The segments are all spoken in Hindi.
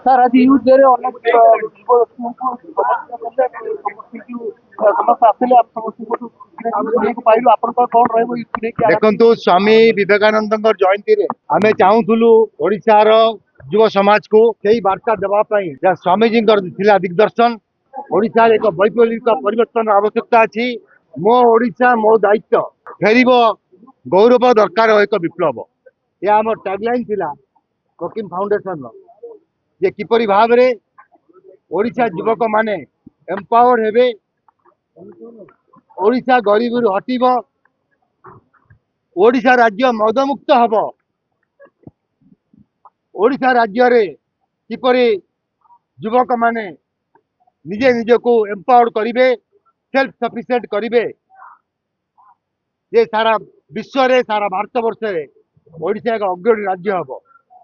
ସାର୍ ଆଜି ୟୁଥ୍ ଡେ ରେ ଅନେକ ଯୁବକଙ୍କୁ ସମସ୍ତେ ଆସିଲେ ସମସ୍ତଙ୍କୁ ଶୁଣିବାକୁ ପାଇଲୁ ଆପଣଙ୍କର କଣ ରହିବ ୟୁଥ୍ ଡେ କି देखु स्वामी विवेकानंद जयंती रे आमे चाहूलु ओडिशार युव समाज को सही वार्ता देवाई स्वामीजी दिग्दर्शन ओडिशा एक वैप्लविक परिवर्तन आवश्यकता अच्छी मो ओडिशा मो दायित्व फेर गौरव दरकार एक विप्लव यह आम टैगलाइन थिला कोकिम फाउंडेशन जे किपरि भाव रे ओडिशा युवक माने एम्पावर हेबे ओडिशा गरीबी हटिब ओडिशा राज्य मदमुक्त हब ओडिशा राज्य रे किपरि युवक माने निजे निजे को एम्पावर करिवे सेल्फ सफिशिएंट करिवे जे सारा विश्व रे सारा भारत वर्ष रे ओडिशा एक अग्रणी राज्य हब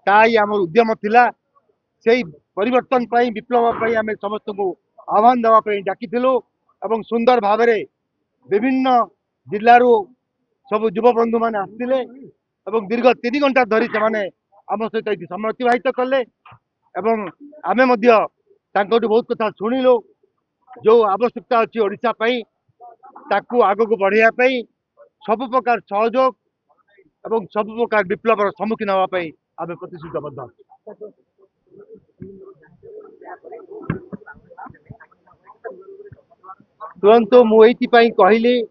ताई आम उद्यम थिला सेही परिवर्तन पाई विप्लव पाई आम समस्त को आह्वान देवाई डाकिलु एवं सुंदर भाव में विभिन्न जिल्लारू सब युव बंधु मैंने आसते एवं दीर्घ 3 घंटा धरी से आम सहित समय अतिवाहित कले एवं आमे बहुत कथा शुणिलु जो आवश्यकता अच्छी ओडिशा पई ताकू आग को बढ़ाई सब प्रकार सहयोग एवं सब प्रकार विप्लव सम्मुखीन होगापी आम प्रतिश्रुतबद्ध तुरंत मुझे कहली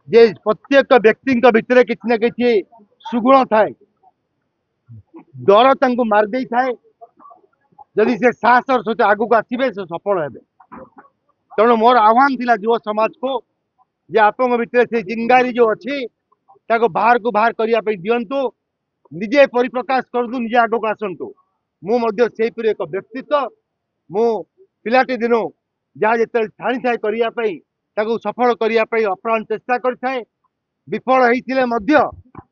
जे प्रत्येक व्यक्ति भितर किसी न कि सुगुण थाए डर तांको मार दे थाए जदि से साहस सहित आगू को आसवे से सफल हे तेणु मोर आह्वान थिला युव समाज को जे आप भितर से चिंगारी जो अच्छी बाहर को बाहर करने दिंतु निजे परिप्रकाश करतु निजे आग को आसतु मुझे एक व्यक्तित्व मु पिलाटी दिनु जहाँ जिते ठाणी थाए करने सफल करने अप्राण चेष्टा करें विफल होते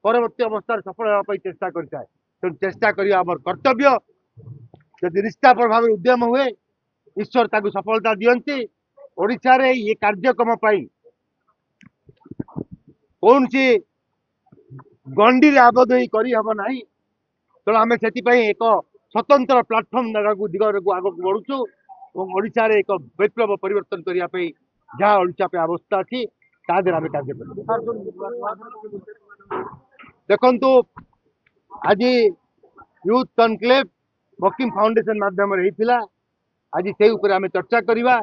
परवर्ती अवस्था सफल होगापी चेष्टा करें तेणु चेष्टा करवा आम कर्तव्य जदि निष्ठापर भाव उद्यम हुए ईश्वर ताकू सफलता दियंती ओडिशा रे ये कार्यक्रम कौन सी गंडी रे आबद्ध हो ना तेणु आम से एक स्वतंत्र प्लाटफर्म दिगर को आग को बढ़ुचु और ओडिशा रे एक वैप्लव परिवर्तन करने जहाँ ओडिशा पे अवस्था अच्छी तादेर आम कार्य देखु आज यूथ कनक्लेव वकीम फाउंडेशन माध्यम आज से आम चर्चा करवा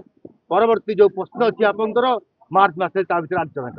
परवर्ती जो प्रश्न अच्छी आपंकर मार्च मास आलोचना कर